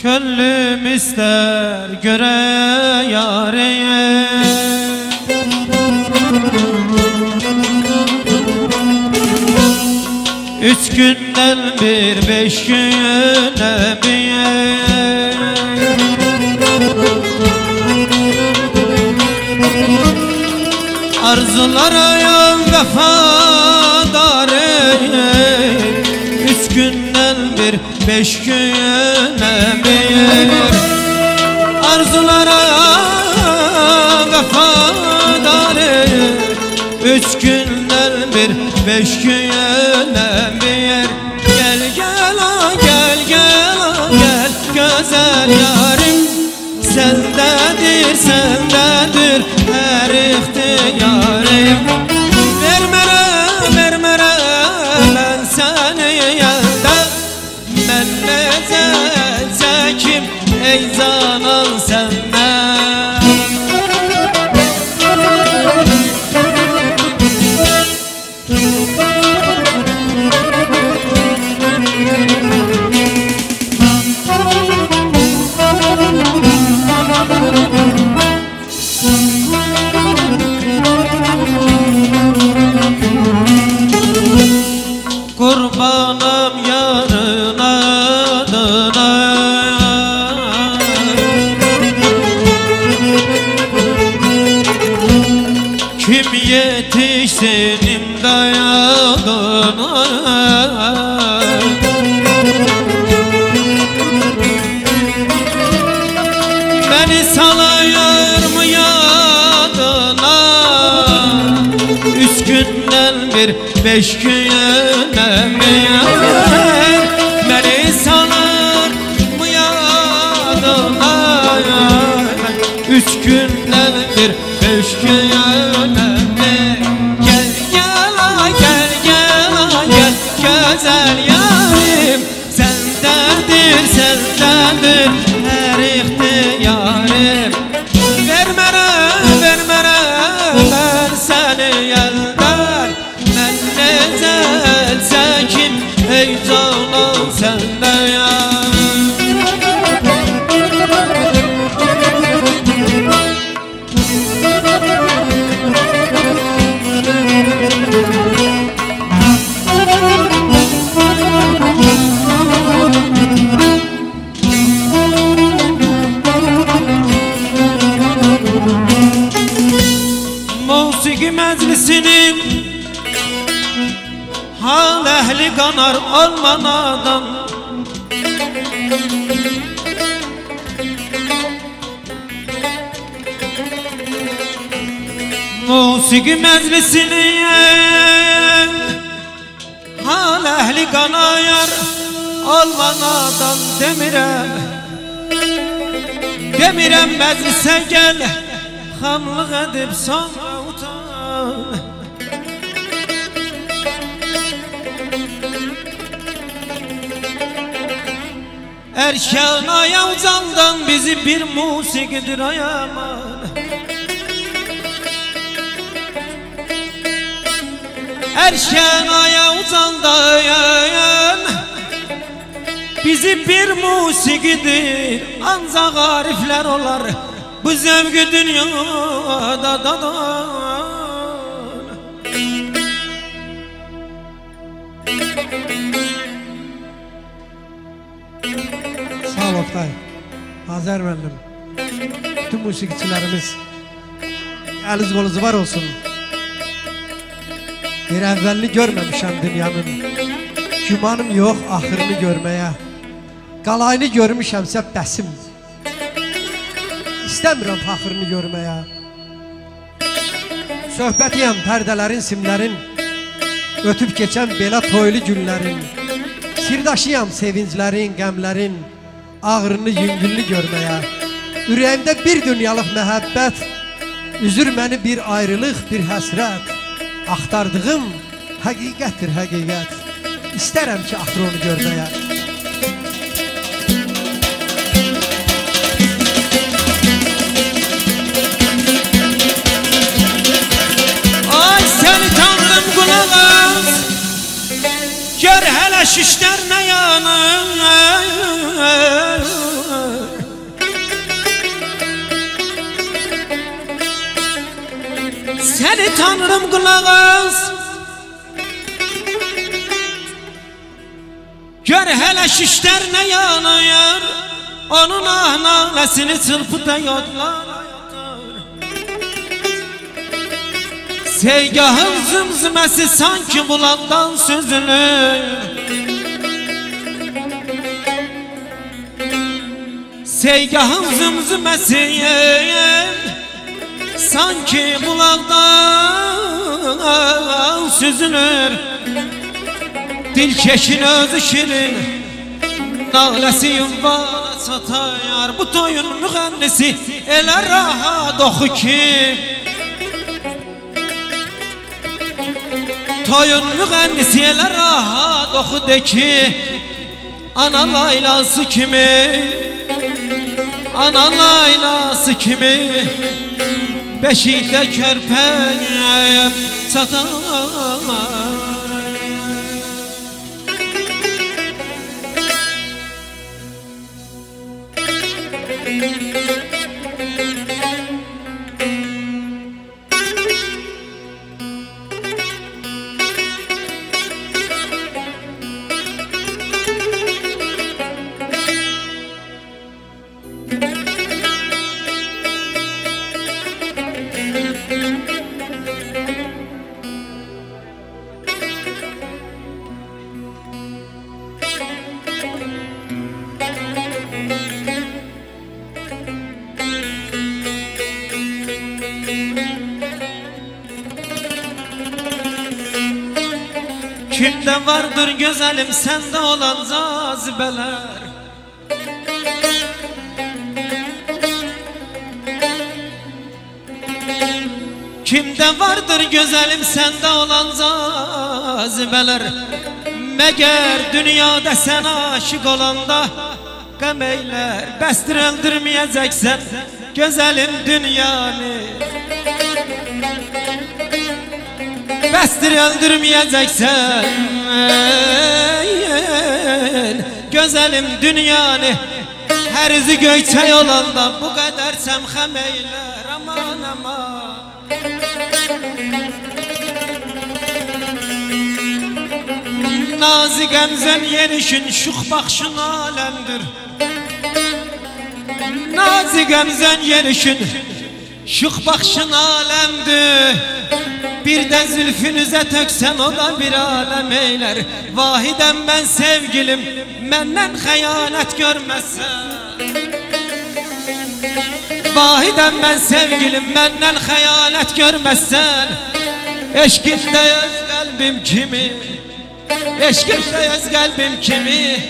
Könlüm ister göre yareye. Üç günden bir, 5 güne bir. Arzulara yan vefadar. Üç günden bir, 5 güne bir. Arzulara vefadar. Üç günden bir, 5 güne bir. Gel gel ah gel gel ah gel güzel yarim. Sendedir sendedir her ihtiyarım. Vermere ben seni yelden. Ben ne çekim ey canan senden. Kurbanım yarın adına. Kim yetişsin imdadına. Beni salayır mı yadına. Üç günden bir, 5 güne bir. Beni salar mı yadına. Üç günden bir, 5 güne bir. Gel gel ah gel gel ah gel güzel yarim. Sendedir sendedir her ihtiyarım. Vermere ben seni yelden. Ben ne çekim ey canan senden ya. Musiki meclisinin hal ehli kanar olmanadan. Musiki meclisinin hal ehli kanar olmanadan. Demirem meclise gel, hamlık edip sonra utan. Erken aya uzandan bizi bir musikidir ayaman. Erken aya uzandan bizi bir musikidir. Ancak arifler olar bu zevki dünyada da. Sağ ol Oktay, Azer müəllim. Bütün musiqiçilərimiz əliz qolunuz var olsun. Bir əvvəlini görməmişəm dünyanın. Gümanım yox axırını görməyə. Qalayını görmüşəmsə bəsim. İstəmirəm faxırını görməyə. Söhbətiyəm pərdələrin, simlərin, ötüb keçən belə toylu günlərin. Sirdaşıyam sevinclərin, qəmlərin, ağrını, yüngüllü görməyə. Ürəyimdə bir dünyalıq məhəbbət, üzür məni bir ayrılıq, bir həsrət. Axtardığım həqiqətdir həqiqət. İstərəm ki axır onu görməyə. Ay səni tanrım qulaq as, gör hələ şişlər nə yanır. Ey Tanrım kulak as, gör hele şişler ne yanıyor, onun nalesini çırpıda yodlar. Seygahın zımzımesi sanki bulaktan süzülür. Seygahın zımzımesi sanki bulaktan süzülür. Dilkeşin özü şirin, nalesi yuvana satayar. Bu toyun müğennisi elə rahat oxu ki, toyun müğennisi elə rahat oxu de ki, ana laylası kimi, ana laylası kimi, beşikdə körpəyəm satar. Kimde vardır güzelim sende olan cazibeler, kimde vardır güzelim sende olan cazibeler. Meğer dünyada sen aşık olanda gam eyler, bestir öldürmeyeceksen güzelim dünyanı. Bestir öldürmeyeceksen güzelim dünyanı. Her izi göyçay olanda bu kadar semhem eyler. Aman aman, nazik emzen yerişin şuh bakşın alemdir. Nazik emzen yerişin şuh bakşın alemdir. Bir de zülfünüze töksen o da bir alem eyler. Vahidem ben sevgilim, menden hayalet görmezsen. Vahidem ben sevgilim, menden hayalet görmezsen. Eşkimde öz kalbim kimi, eşkimde öz kalbim kimi,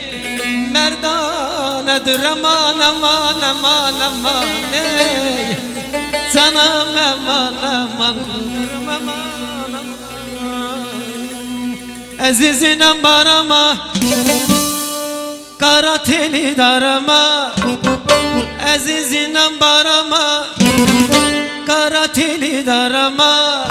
merdanedir aman aman aman aman ey. Sana aman aman aman. Azizinem barama, kara teli darama. Azizinem barama, kara teli darama.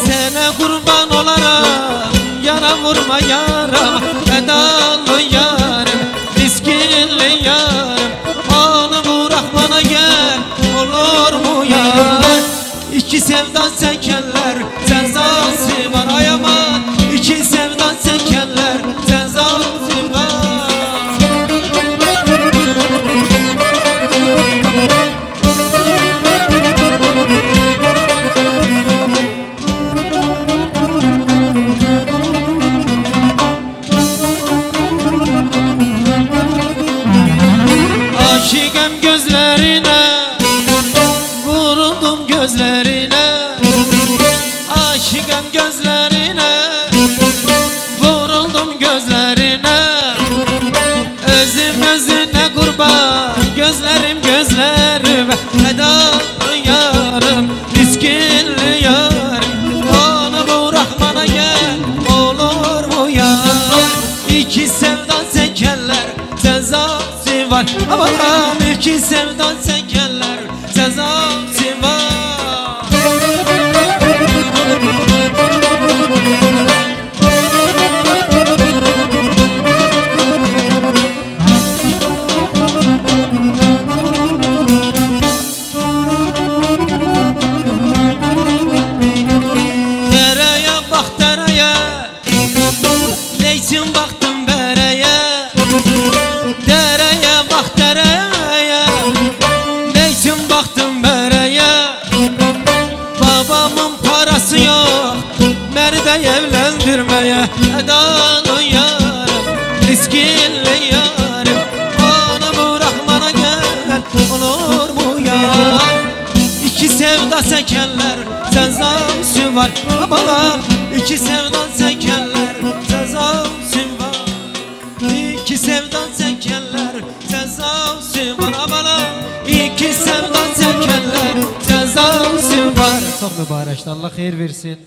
Sana kurban olarak yara vurma yarama. Fedalı yarım, miskinli yarım, onu bırak bana gel, olur mu yar? İki sevdan çekenler cezası var ay aman. İki sevdan çekenler cezası var. Aşıkım gözlerine, vuruldum gözlerine. Aşıkım gözlerine, vuruldum gözlerine. Özüm özüne kurban, gözlerim gözlerime. Fedalı yarım, miskinli yarım, onu bırak bana gel, olur mu yar? İki sevdan çekenler cezası var. Aman iki sevdan çekenler cezası var. Neysin baktım bereye, dereye bak dereye. Neysin baktım bereye, babamın parası yok merde evlendirmeye. Edalı yarım, miskinli yarım, onu bırakmana gel, olur mu ya? İki sevda sekenler cezası var bana, iki sevda sekenler cezası var. İki sevda sekenler cezası var bana, iki sevda sekenler cezası var. Çok mübarek, Allah hayır versin.